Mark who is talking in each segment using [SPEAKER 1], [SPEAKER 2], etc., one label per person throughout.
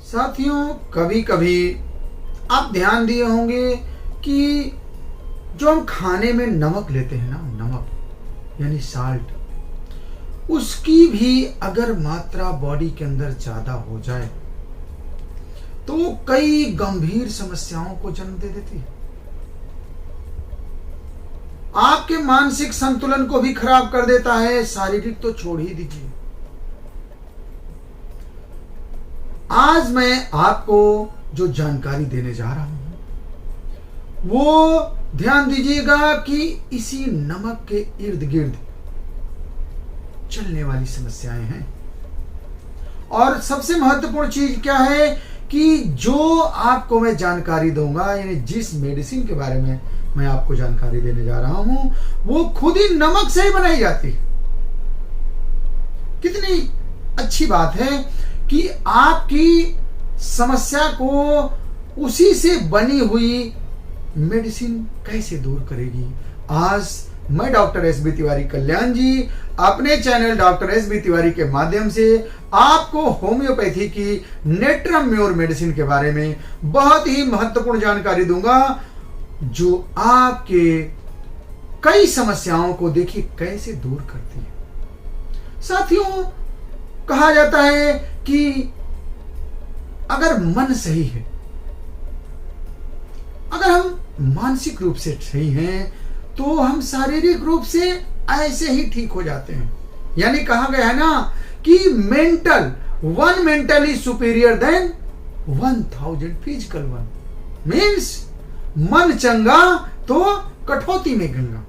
[SPEAKER 1] साथियों, कभी कभी आप ध्यान दिए होंगे कि जो हम खाने में नमक लेते हैं ना, नमक यानी साल्ट, उसकी भी अगर मात्रा बॉडी के अंदर ज्यादा हो जाए तो वो कई गंभीर समस्याओं को जन्म दे देती है। आपके मानसिक संतुलन को भी खराब कर देता है, शारीरिक तो छोड़ ही दीजिए। आज मैं आपको जो जानकारी देने जा रहा हूं वो ध्यान दीजिएगा कि इसी नमक के इर्द गिर्द चलने वाली समस्याएं हैं। और सबसे महत्वपूर्ण चीज क्या है कि जो आपको मैं जानकारी दूंगा, यानी जिस मेडिसिन के बारे में मैं आपको जानकारी देने जा रहा हूं, वो खुद ही नमक से ही बनाई जाती है। कितनी अच्छी बात है कि आपकी समस्या को उसी से बनी हुई मेडिसिन कैसे दूर करेगी। आज मैं doctor S B Tiwari Kalyan ji अपने channel doctor S B Tiwari के माध्यम से आपको होम्योपैथी की नेट्रम म्योर मेडिसिन के बारे में बहुत ही महत्वपूर्ण जानकारी दूंगा, जो आपके कई समस्याओं को देखिए कैसे दूर करती है। साथियों, कहा जाता है कि अगर मन सही है, अगर हम मानसिक रूप से सही हैं, तो हम शारीरिक रूप से ऐसे ही ठीक हो जाते हैं। यानी कहा गया है ना कि one mental is superior than 1000 physical one. Means मन चंगा तो कठौती में गंगा।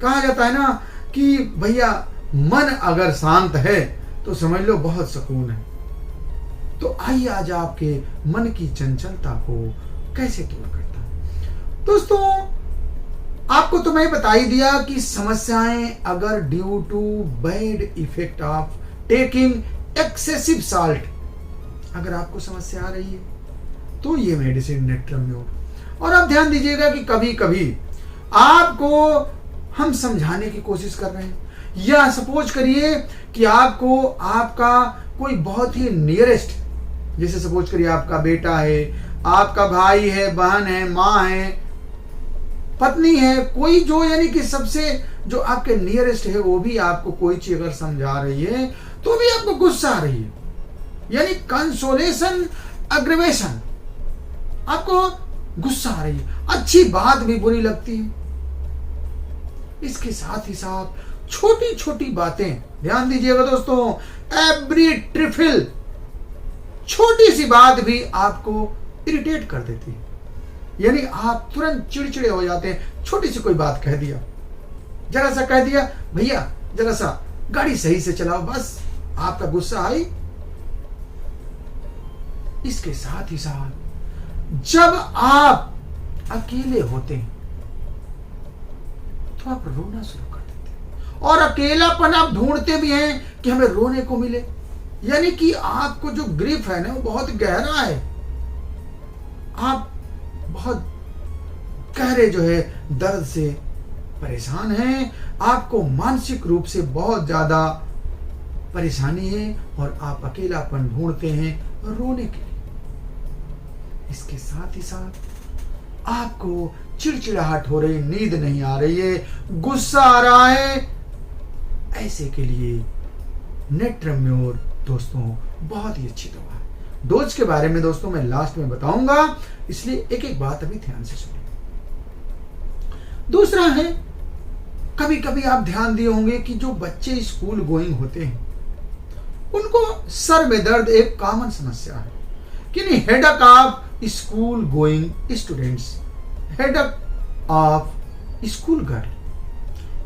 [SPEAKER 1] कहा जाता है ना कि भैया मन अगर शांत है तो समझ लो बहुत सुकून है। तो आइए आज आपके मन की चंचलता को कैसे दूर करता है। दोस्तों, आपको तो मैं बता ही दिया कि समस्याएं अगर due to bad effect of taking excessive salt, अगर आपको समस्या आ रही है तो ये मेडिसिन नेट्रम म्योर। और आप ध्यान दीजिएगा कि कभी कभी आपको हम समझाने की कोशिश कर रहे हैं, या सपोज करिए कि आपको आपका कोई बहुत ही नियरेस्ट, जैसे सपोज करिए आपका बेटा है, आपका भाई है, बहन है, माँ है, पत्नी है, कोई जो यानी कि सबसे जो आपके नियरेस्ट है, वो भी आपको कोई चीज अगर समझा रही है तो भी आपको गुस्सा आ रही है, यानी कंसोलेशन अग्रेवेशन, आपको गुस्सा आ रही है, अच्छी बात भी बुरी लगती है। इसके साथ ही साथ छोटी छोटी बातें, ध्यान दीजिएगा दोस्तों, एवरी ट्रिफल, छोटी सी बात भी आपको इरिटेट कर देती है। यानी आप तुरंत चिड़चिड़े हो जाते हैं। छोटी सी कोई बात कह दिया, जरा सा कह दिया, भैया जरा सा गाड़ी सही से चलाओ, बस आपका गुस्सा आई। इसके साथ ही साथ जब आप अकेले होते हैं तो आप रोना शुरू कर देते हैं, और अकेलापन आप ढूंढते भी हैं कि हमें रोने को मिले। यानी कि आपको जो ग्रीफ है ना, वो बहुत गहरा है, आप बहुत गहरे जो है दर्द से परेशान हैं, आपको मानसिक रूप से बहुत ज्यादा परेशानी है, और आप अकेलापन ढूंढते हैं रोने के लिए। इसके साथ ही साथ आपको चिड़चिड़ाहट हो रही, नींद नहीं आ रही है, गुस्सा आ रहा है, ऐसे के लिए नेट्रम म्योर दोस्तों बहुत ही अच्छी दवा है। डोज के बारे में दोस्तों मैं लास्ट में बताऊंगा, इसलिए एक एक बात अभी ध्यान से सुनिए। दूसरा है, कभी कभी आप ध्यान दिए होंगे कि जो बच्चे स्कूल गोइंग होते हैं उनको सर में दर्द एक कॉमन समस्या है, कि नहीं, headache of school going students, headache of school girl.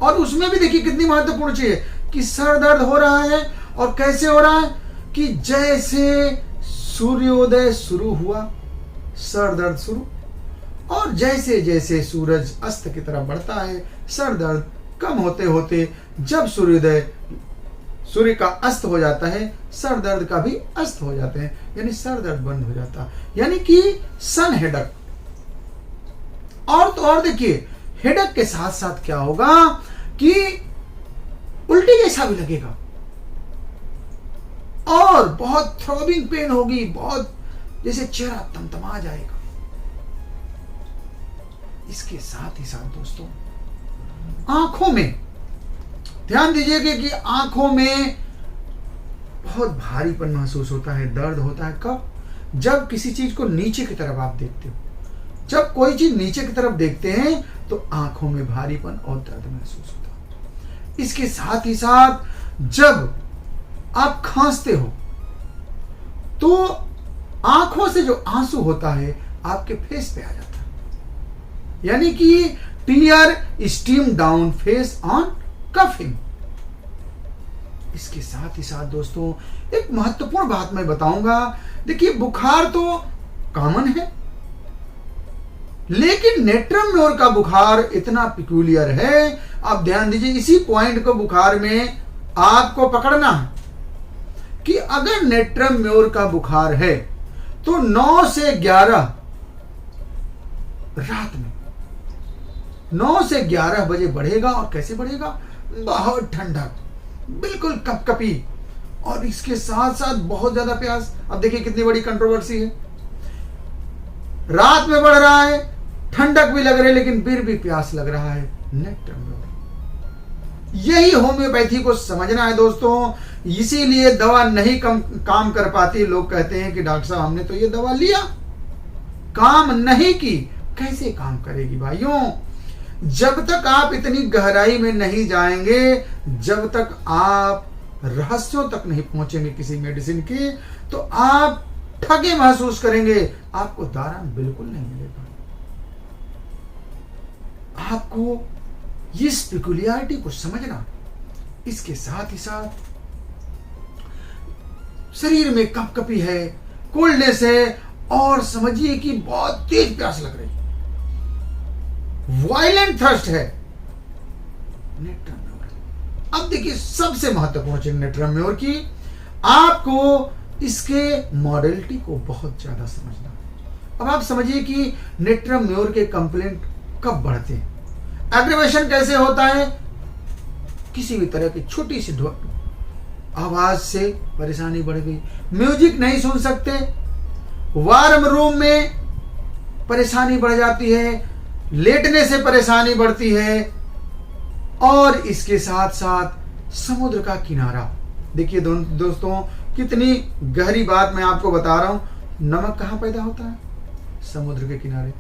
[SPEAKER 1] और उसमें भी देखिए कितनी महत्वपूर्ण चीज है कि सर दर्द हो रहा है, और कैसे हो रहा है कि जैसे सूर्योदय शुरू हुआ सर दर्द शुरू, और जैसे जैसे सूरज अस्त की तरफ बढ़ता है सर दर्द कम होते होते जब सूर्य का अस्त हो जाता है, सर दर्द का भी अस्त हो जाते हैं, यानी सर दर्द बंद हो जाता है, यानी कि सन हेडेक। और तो और देखिए, हेडेक के साथ साथ क्या होगा कि उल्टी जैसा भी लगेगा, और और बहुत थ्रॉबिंग पेन होगी, बहुत जैसे चेहरा तमतमा जाएगा। इसके साथ ही साथ दोस्तों आंखों में ध्यान दीजिएगा कि आंखों में बहुत भारीपन महसूस होता है, दर्द होता है। कब? जब किसी चीज को नीचे की तरफ आप देखते हो। जब कोई चीज नीचे की तरफ देखते हैं तो आंखों में भारीपन और दर्द महसूस होता है। इसके साथ ही साथ जब आप खांसते हो तो आंखों से जो आंसू होता है आपके फेस पे आ जाता है, यानी कि tear steam down face on coughing. इसके साथ ही साथ दोस्तों एक महत्वपूर्ण बात मैं बताऊंगा। देखिए, बुखार तो कॉमन है, लेकिन नेट्रम म्योर का बुखार इतना पिक्यूलियर है। आप ध्यान दीजिए, इसी पॉइंट को बुखार में आपको पकड़ना है कि अगर नेट्रम म्योर का बुखार है तो 9 से 11 रात में 9 से 11 बजे बढ़ेगा। और कैसे बढ़ेगा? बहुत ठंडा, बिल्कुल कपकपी, और इसके साथ साथ बहुत ज्यादा प्यास। अब देखिए कितनी बड़ी कंट्रोवर्सी है, रात में बढ़ रहा है, ठंडक भी लग रही है, लेकिन फिर भी प्यास लग रहा है। नेट्रम म्योर, यही होम्योपैथी को समझना है दोस्तों। इसीलिए दवा नहीं काम कर पाती। लोग कहते हैं कि डॉक्टर साहब हमने तो ये दवा लिया, काम नहीं की। कैसे काम करेगी भाइयों? जब तक आप इतनी गहराई में नहीं जाएंगे, जब तक आप रहस्यों तक नहीं पहुंचेंगे किसी मेडिसिन की, तो आप ठगे महसूस करेंगे, आपको आराम बिल्कुल नहीं मिलेगा। आपको इस पिक्यूलियरिटी को समझना। इसके साथ ही साथ शरीर में कपकपी है, कोल्डनेस है, और समझिए कि बहुत तेज प्यास लग रही है, वायलेंट थर्स्ट है। Natrum more. अब देखिए सबसे महत्वपूर्ण चीज नेट्रम म्योर की, आपको इसके मॉडलिटी को बहुत ज्यादा समझना है। अब आप समझिए कि नेट्रम म्योर के कंप्लेंट कब बढ़ते हैं, एग्रीवेशन कैसे होता है? किसी भी तरह की छोटी सी आवाज से परेशानी बढ़ गई, म्यूजिक नहीं सुन सकते, वार्म रूम में परेशानी बढ़ जाती है, लेटने से परेशानी बढ़ती है, और इसके साथ साथ समुद्र का किनारा। देखिए दोस्तों कितनी गहरी बात मैं आपको बता रहा हूं। नमक कहां पैदा होता है? समुद्र के किनारे।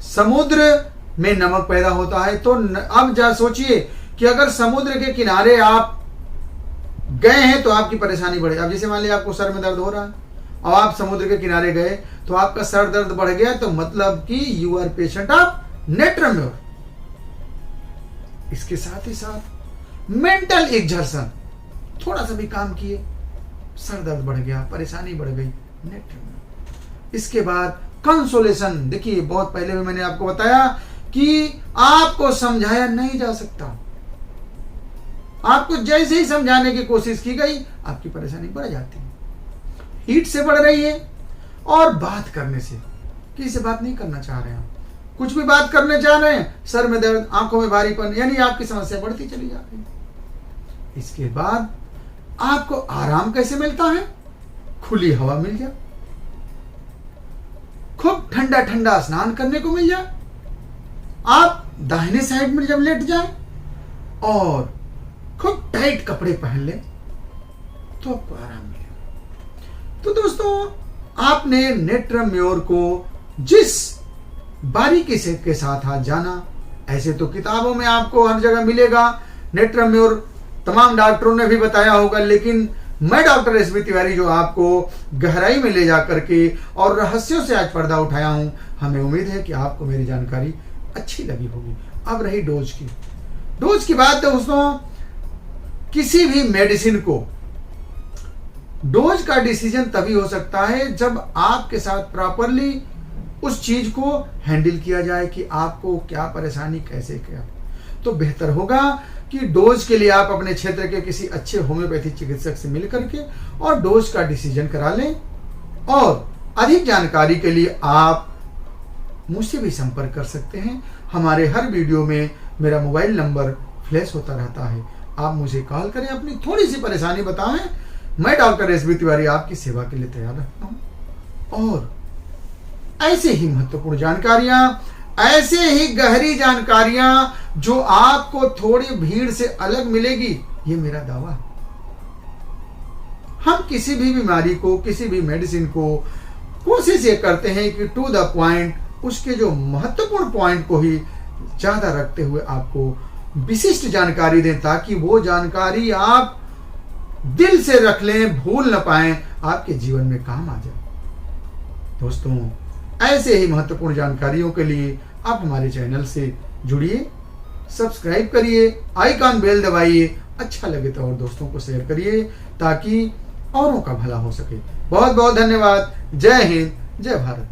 [SPEAKER 1] समुद्र में नमक पैदा होता है। तो अब जा सोचिए कि अगर समुद्र के किनारे आप गए हैं तो आपकी परेशानी बढ़े। अब जैसे मान लिया आपको सर में दर्द हो रहा है और आप समुद्र के किनारे गए तो आपका सर दर्द बढ़ गया, तो मतलब कि you are patient of natrum mur. इसके साथ ही साथ मेंटल एग्जर्शन, थोड़ा सा भी काम किए सर दर्द बढ़ गया, परेशानी बढ़ गई, नेट्रम म्योर। इसके बाद कंसोलेशन। देखिए बहुत पहले भी मैंने आपको बताया कि आपको समझाया नहीं जा सकता, आपको जैसे ही समझाने की कोशिश की गई आपकी परेशानी बढ़ जाती है। हीट से बढ़ रही है, और बात करने से, किसी से बात नहीं करना चाह रहे हैं, कुछ भी बात करने चाह रहे हैं, सर में दर्द, आंखों में भारीपन, यानी आपकी समस्या बढ़ती चली जा रही है। इसके बाद आपको आराम कैसे मिलता है? खुली हवा मिल जाए, खूब ठंडा ठंडा स्नान करने को मिल जाए, आप दाहिने साइड में जब लेट जाए और खूब टाइट कपड़े पहन ले तो आपको आराम मिलेगा। तो दोस्तों आपने नेट्रम म्योर को जिस बारीकी से के साथ आज जाना, ऐसे तो किताबों में आपको हर जगह मिलेगा नेट्रम म्योर, तमाम डॉक्टरों ने भी बताया होगा, लेकिन मैं डॉक्टर एस बी तिवारी जो आपको गहराई में ले जा करके और रहस्यों से आज पर्दा उठाया हूं। हमें उम्मीद है कि आपको मेरी जानकारी अच्छी लगी होगी। अब रही डोज की। डोज की बात दोस्तों, किसी भी मेडिसिन को डोज का डिसीजन तभी हो सकता है जब आपके साथ प्रॉपरली उस चीज को हैंडल किया जाए कि आपको क्या परेशानी, कैसे क्या। तो बेहतर होगा कि डोज के लिए आप अपने क्षेत्र के किसी अच्छे होम्योपैथी चिकित्सक से मिल करके और डोज का डिसीजन करा लें। और अधिक जानकारी के लिए आप मुझसे भी संपर्क कर सकते हैं। हमारे हर वीडियो में मेरा मोबाइल नंबर फ्लैश होता रहता है, आप मुझे कॉल करें, अपनी थोड़ी सी परेशानी बताएं, मैं डॉक्टर एसबी तिवारी आपकी सेवा के लिए तैयार रहता हूं। और ऐसे ही महत्वपूर्ण जानकारियां, ऐसे ही गहरी जानकारियां जो आपको थोड़ी भीड़ से अलग मिलेगी, ये मेरा दावा है। हम किसी भी बीमारी को, किसी भी मेडिसिन को कोशिश ये करते हैं कि टू द पॉइंट, उसके जो महत्वपूर्ण पॉइंट को ही ज्यादा रखते हुए आपको विशिष्ट जानकारी दें, ताकि वो जानकारी आप दिल से रख लें, भूल न पाएं, आपके जीवन में काम आ जाए। दोस्तों, ऐसे ही महत्वपूर्ण जानकारियों के लिए आप हमारे चैनल से जुड़िए, सब्सक्राइब करिए, आइकॉन बेल दबाइए, अच्छा लगे तो और दोस्तों को शेयर करिए ताकि औरों का भला हो सके। बहुत बहुत धन्यवाद। जय हिंद, जय भारत।